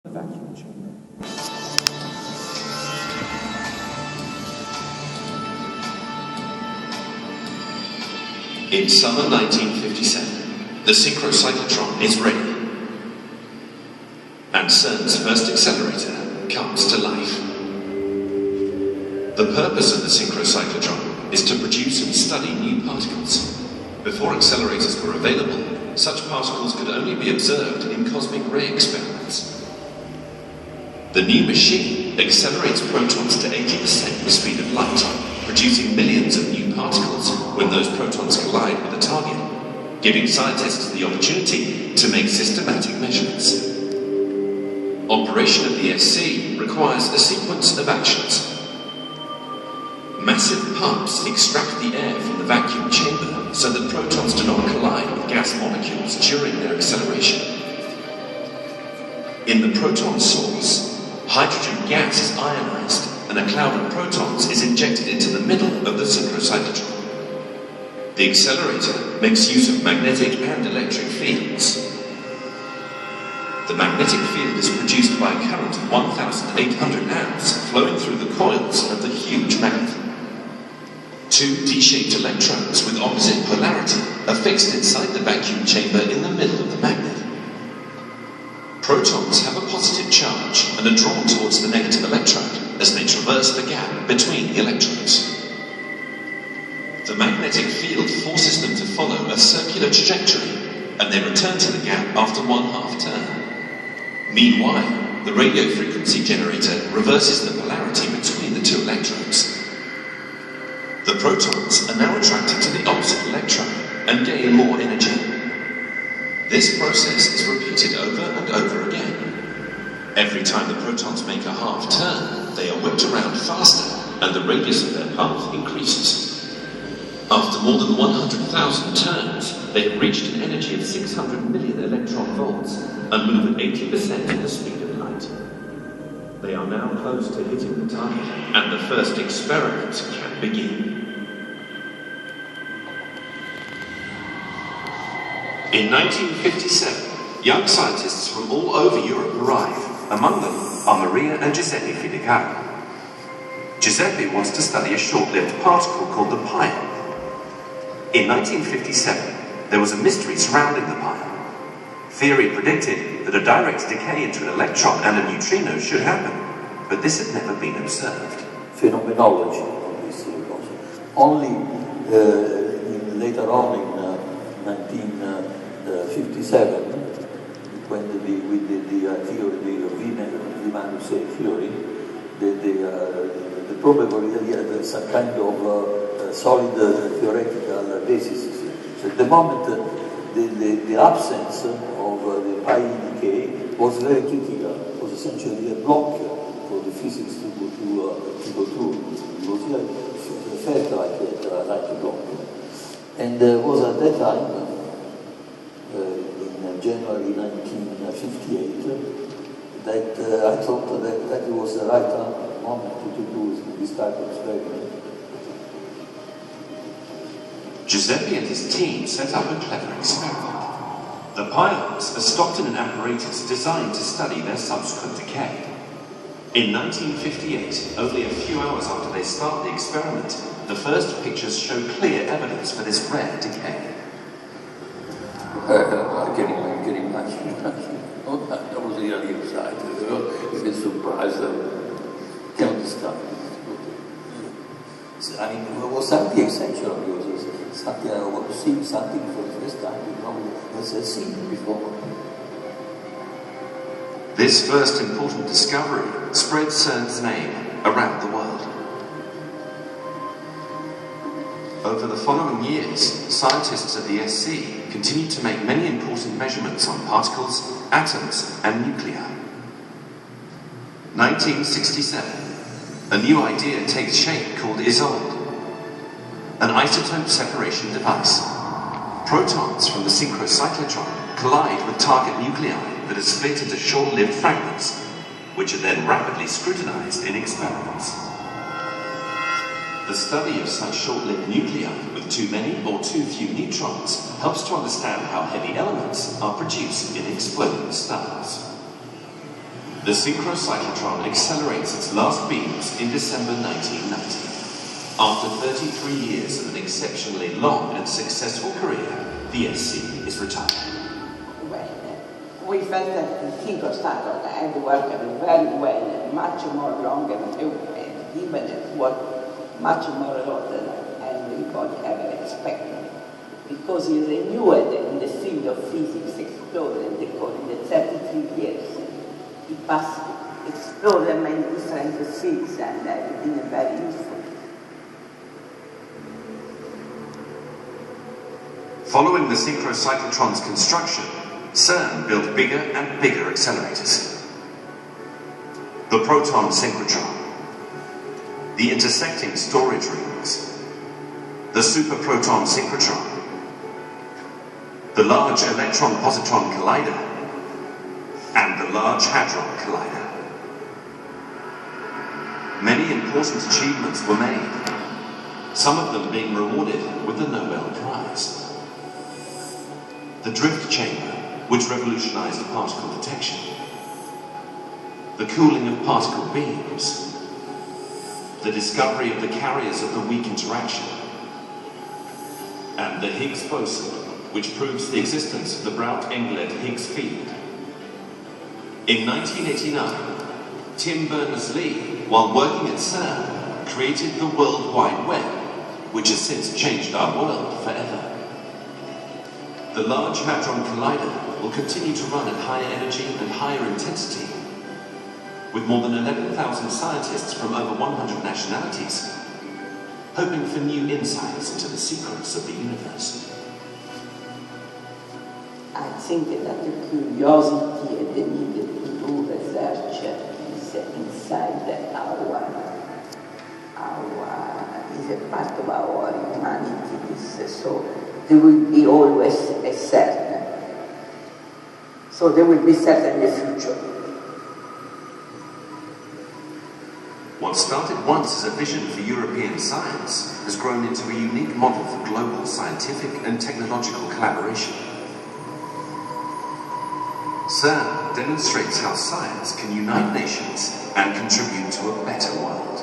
the vacuum chamber. In summer 1957, the synchrocyclotron is ready, and CERN's first accelerator comes to life. The purpose of the synchrocyclotron is to produce and study new particles. Before accelerators were available, such particles could only be observed in cosmic ray experiments. The new machine accelerates protons to 80% the speed of light, producing millions of new particles when those protons collide with a target, giving scientists the opportunity to make systematic measurements. Operation of the SC requires a sequence of actions. Massive pumps extract the air from the vacuum chamber so that protons do not collide with gas molecules during their acceleration. In the proton source, hydrogen gas is ionized and a cloud of protons is injected into the middle of the synchrocyclotron. The accelerator makes use of magnetic and electric fields. The magnetic field is produced by a current of 1,800 amps flowing through the coils of the huge magnet. Two D-shaped electrodes with opposite polarity are fixed inside the vacuum chamber in the middle of the magnet. Protons have a positive charge and are drawn towards the negative electrode as they traverse the gap between the electrodes. The magnetic field forces them to follow a circular trajectory, and they return to the gap after one half turn. Meanwhile, the radio frequency generator reverses the polarity between the two electrodes. The protons are now attracted to the opposite electrode and gain more energy. This process is repeated over and over again. Every time the protons make a half turn, they are whipped around faster and the radius of their path increases. After more than 100,000 turns, they have reached an energy of 600 million electron volts and move at 80% of the speed of light. They are now close to hitting the target, and the first experiment can begin. In 1957, young scientists from all over Europe arrive. Among them are Maria and Giuseppe Filicaro. Giuseppe wants to study a short-lived particle called the pion. In 1957, there was a mystery surrounding the pion. Theory predicted that a direct decay into an electron and a neutrino should happen, but this had never been observed. Phenomenology of this concept. Only later on in 1957, when with the theory, the Wieman's theory, the probability had some kind of solid theoretical basis. So at the moment, the absence of the pi decay was very critical. It was essentially a block for the physics to go through. It felt like a block. And it was at that time, in January 1958, that I thought that it was the right moment to do this type of experiment. Giuseppe and his team set up a clever experiment. The pions are stocked in an apparatus designed to study their subsequent decay. In 1958, only a few hours after they start the experiment, the first pictures show clear evidence for this rare decay. I can imagine. I was really excited. I was surprised. I can't understand. I mean, it was something exceptional because something I want to see something for the first time. As I've seen it before. This first important discovery spread CERN's name around the world. Over the following years, scientists at the SC continued to make many important measurements on particles, atoms, and nuclei. 1967, a new idea takes shape called ISOLD, an isotope separation device. Protons from the synchrocyclotron collide with target nuclei that are split into short-lived fragments, which are then rapidly scrutinized in experiments. The study of such short-lived nuclei with too many or too few neutrons helps to understand how heavy elements are produced in exploding stars. The synchrocyclotron accelerates its last beams in December 1990. After 33 years of an exceptionally long and successful career, the SC is retired. Well, we felt that the synchrocyclotron had worked very well, much more longer, and even it worked much more than anybody ever expected. Because he renewed in the field of physics, explored in the 33 years. He passed, explored many different fields, and it's been very useful. Following the synchrocyclotron's construction, CERN built bigger and bigger accelerators. The proton synchrotron, the intersecting storage rings, the superproton synchrotron, the Large Electron-Positron Collider, and the Large Hadron Collider. Many important achievements were made, some of them being rewarded with the Nobel Prize. The drift chamber, which revolutionized particle detection, the cooling of particle beams, the discovery of the carriers of the weak interaction, and the Higgs boson, which proves the existence of the Brout-Englert Higgs field. In 1989, Tim Berners-Lee, while working at CERN, created the World Wide Web, which has since changed our world forever. The Large Hadron Collider will continue to run at higher energy and higher intensity, with more than 11,000 scientists from over 100 nationalities, hoping for new insights into the secrets of the universe. I think that the curiosity and the need to do research is inside is a part of our humanity. So there will be always a CERN. So there will be CERN in the future. What started once as a vision for European science has grown into a unique model for global scientific and technological collaboration. CERN demonstrates how science can unite nations and contribute to a better world.